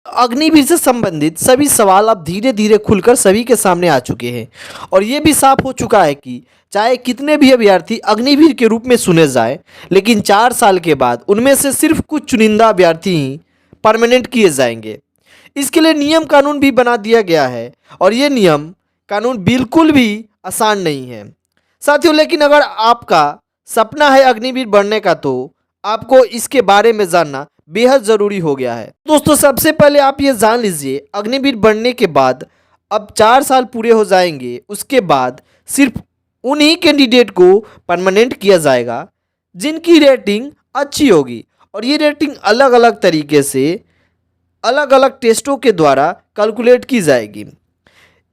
अग्निवीर से संबंधित सभी सवाल अब धीरे धीरे खुलकर सभी के सामने आ चुके हैं और ये भी साफ हो चुका है कि चाहे कितने भी अभ्यर्थी अग्निवीर के रूप में चुने जाए, लेकिन 4 साल के बाद उनमें से सिर्फ कुछ चुनिंदा अभ्यर्थी ही परमानेंट किए जाएंगे। इसके लिए नियम कानून भी बना दिया गया है और ये नियम कानून बिल्कुल भी आसान नहीं है साथियों। लेकिन अगर आपका सपना है अग्निवीर बनने का तो आपको इसके बारे में जानना बेहद ज़रूरी हो गया है। दोस्तों, सबसे पहले आप ये जान लीजिए, अग्निवीर बनने के बाद अब 4 साल पूरे हो जाएंगे। उसके बाद सिर्फ उन्हीं कैंडिडेट को परमानेंट किया जाएगा जिनकी रेटिंग अच्छी होगी और ये रेटिंग अलग अलग तरीके से अलग अलग टेस्टों के द्वारा कैलकुलेट की जाएगी।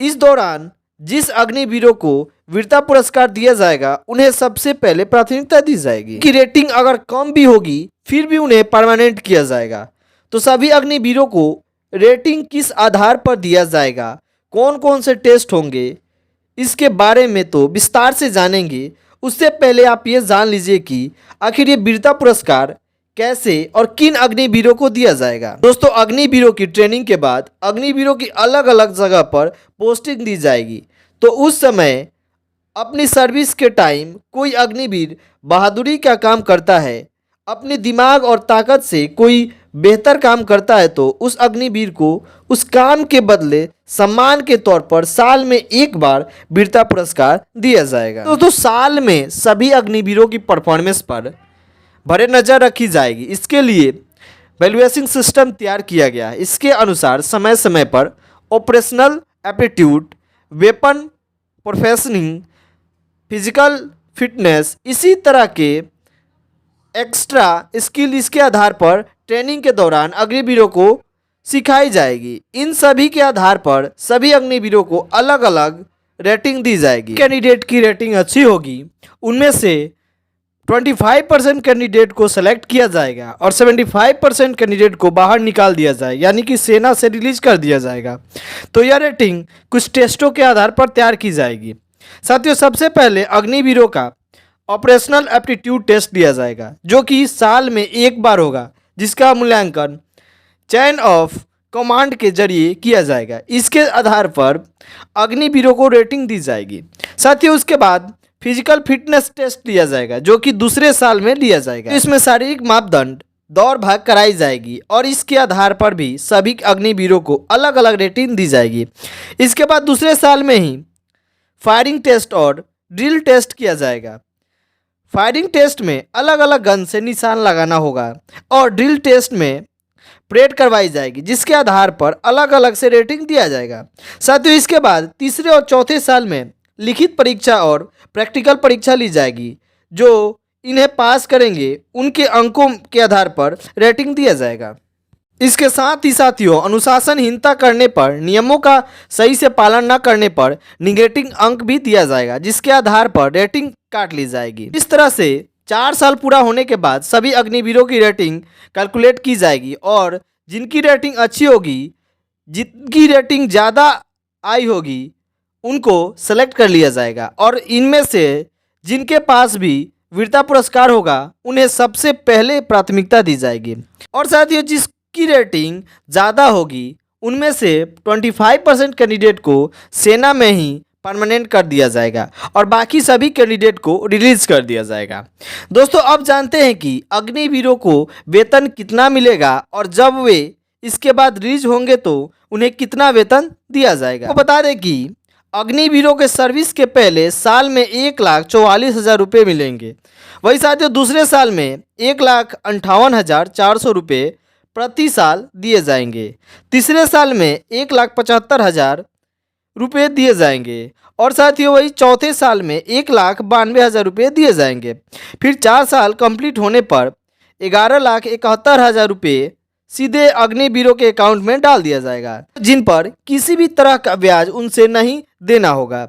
इस दौरान जिस अग्निवीरों को वीरता पुरस्कार दिया जाएगा उन्हें सबसे पहले प्राथमिकता दी जाएगी कि रेटिंग अगर कम भी होगी फिर भी उन्हें परमानेंट किया जाएगा। तो सभी अग्निवीरों को रेटिंग किस आधार पर दिया जाएगा, कौन कौन से टेस्ट होंगे, इसके बारे में तो विस्तार से जानेंगे। उससे पहले आप ये जान लीजिए कि आखिर ये वीरता पुरस्कार कैसे और किन अग्निवीरों को दिया जाएगा। दोस्तों, अग्निवीरों की ट्रेनिंग के बाद अग्निवीरों की अलग अलग जगह पर पोस्टिंग दी जाएगी। तो उस समय अपनी सर्विस के टाइम कोई अग्निवीर बहादुरी का काम करता है, अपने दिमाग और ताकत से कोई बेहतर काम करता है, तो उस अग्निवीर को उस काम के बदले सम्मान के तौर पर साल में एक बार वीरता पुरस्कार दिया जाएगा। तो साल में सभी अग्निवीरों की परफॉर्मेंस पर बड़े नज़र रखी जाएगी। इसके लिए वैल्यूएशन सिस्टम तैयार किया गया है। इसके अनुसार समय समय पर ऑपरेशनल एप्टीट्यूड, वेपन प्रोफेशनिंग, फिजिकल फिटनेस, इसी तरह के एक्स्ट्रा स्किल इसके आधार पर ट्रेनिंग के दौरान अग्निवीरों को सिखाई जाएगी। इन सभी के आधार पर सभी अग्निवीरों को अलग अलग रेटिंग दी जाएगी। कैंडिडेट की रेटिंग अच्छी होगी उनमें से 25% कैंडिडेट को सेलेक्ट किया जाएगा और 75% कैंडिडेट को बाहर निकाल दिया जाएगा, यानी कि सेना से रिलीज कर दिया जाएगा। तो यह रेटिंग कुछ टेस्टों के आधार पर तैयार की जाएगी। साथियों, सबसे पहले अग्निवीरों का ऑपरेशनल एप्टीट्यूड टेस्ट दिया जाएगा जो कि साल में एक बार होगा, जिसका मूल्यांकन चैन ऑफ कमांड के जरिए किया जाएगा। इसके आधार पर अग्निवीरों को रेटिंग दी जाएगी। साथियों, उसके बाद फिजिकल फिटनेस टेस्ट लिया जाएगा जो कि दूसरे साल में लिया जाएगा। इसमें शारीरिक मापदंड, दौड़ भाग कराई जाएगी और इसके आधार पर भी सभी अग्निवीरों को अलग अलग रेटिंग दी जाएगी। इसके बाद दूसरे साल में ही फायरिंग टेस्ट और ड्रिल टेस्ट किया जाएगा। फायरिंग टेस्ट में अलग अलग गन से निशान लगाना होगा और ड्रिल टेस्ट में परेड करवाई जाएगी, जिसके आधार पर अलग अलग से रेटिंग दिया जाएगा। साथियों, इसके बाद तीसरे और चौथे साल में लिखित परीक्षा और प्रैक्टिकल परीक्षा ली जाएगी। जो इन्हें पास करेंगे उनके अंकों के आधार पर रेटिंग दिया जाएगा। इसके साथ ही साथियों, अनुशासनहीनता करने पर, नियमों का सही से पालन न करने पर निगेटिव अंक भी दिया जाएगा, जिसके आधार पर रेटिंग काट ली जाएगी। इस तरह से 4 साल पूरा होने के बाद सभी अग्निवीरों की रेटिंग कैलकुलेट की जाएगी और जिनकी रेटिंग अच्छी होगी, जिनकी रेटिंग ज़्यादा आई होगी, उनको सेलेक्ट कर लिया जाएगा और इनमें से जिनके पास भी वीरता पुरस्कार होगा उन्हें सबसे पहले प्राथमिकता दी जाएगी। और साथियों, जिसकी रेटिंग ज़्यादा होगी उनमें से 25% कैंडिडेट को सेना में ही परमानेंट कर दिया जाएगा और बाकी सभी कैंडिडेट को रिलीज कर दिया जाएगा। दोस्तों, अब जानते हैं कि अग्निवीरों को वेतन कितना मिलेगा और जब वे इसके बाद रिलीज होंगे तो उन्हें कितना वेतन दिया जाएगा। तो बता दें कि अग्निवीरों के सर्विस के पहले साल में 1,44,000 रुपये मिलेंगे। वही साथियों, दूसरे साल में 1,58,400 रुपये प्रति साल दिए जाएंगे। तीसरे साल में 1,75,000 रुपये दिए जाएंगे और साथियों वही चौथे साल में 1,92,000 रुपये दिए जाएंगे। फिर 4 साल कंप्लीट होने पर 11,71,000 रुपये सीधे अग्निवीरों के अकाउंट में डाल दिया जाएगा, जिन पर किसी भी तरह का ब्याज उनसे नहीं देना होगा।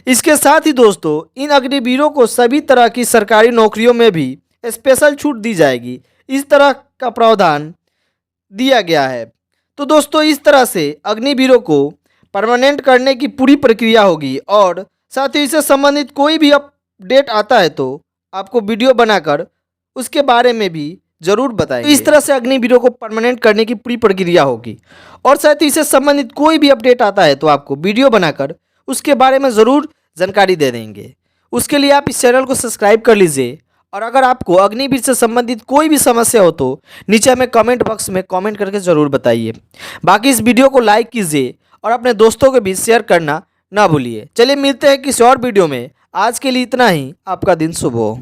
इसके साथ ही दोस्तों, इन अग्निवीरों को सभी तरह की सरकारी नौकरियों में भी स्पेशल छूट दी जाएगी। इस तरह का प्रावधान दिया गया है। तो दोस्तों, इस तरह से अग्निवीरों को परमानेंट करने की पूरी प्रक्रिया होगी और साथ ही इससे संबंधित कोई भी अपडेट आता है तो आपको वीडियो बनाकर उसके बारे में भी जरूर बताएंगे। तो इस तरह से अग्निवीरों को परमानेंट करने की पूरी प्रक्रिया होगी। और साथ ही इससे संबंधित कोई भी अपडेट आता है तो आपको वीडियो बनाकर उसके बारे में ज़रूर जानकारी दे देंगे। उसके लिए आप इस चैनल को सब्सक्राइब कर लीजिए। और अगर आपको अग्निवीर से संबंधित कोई भी समस्या हो तो नीचे हमें कमेंट बॉक्स में कमेंट करके ज़रूर बताइए। बाकी इस वीडियो को लाइक कीजिए और अपने दोस्तों के बीच शेयर करना ना भूलिए। चलिए मिलते हैं किसी और वीडियो में। आज के लिए इतना ही। आपका दिन शुभ हो।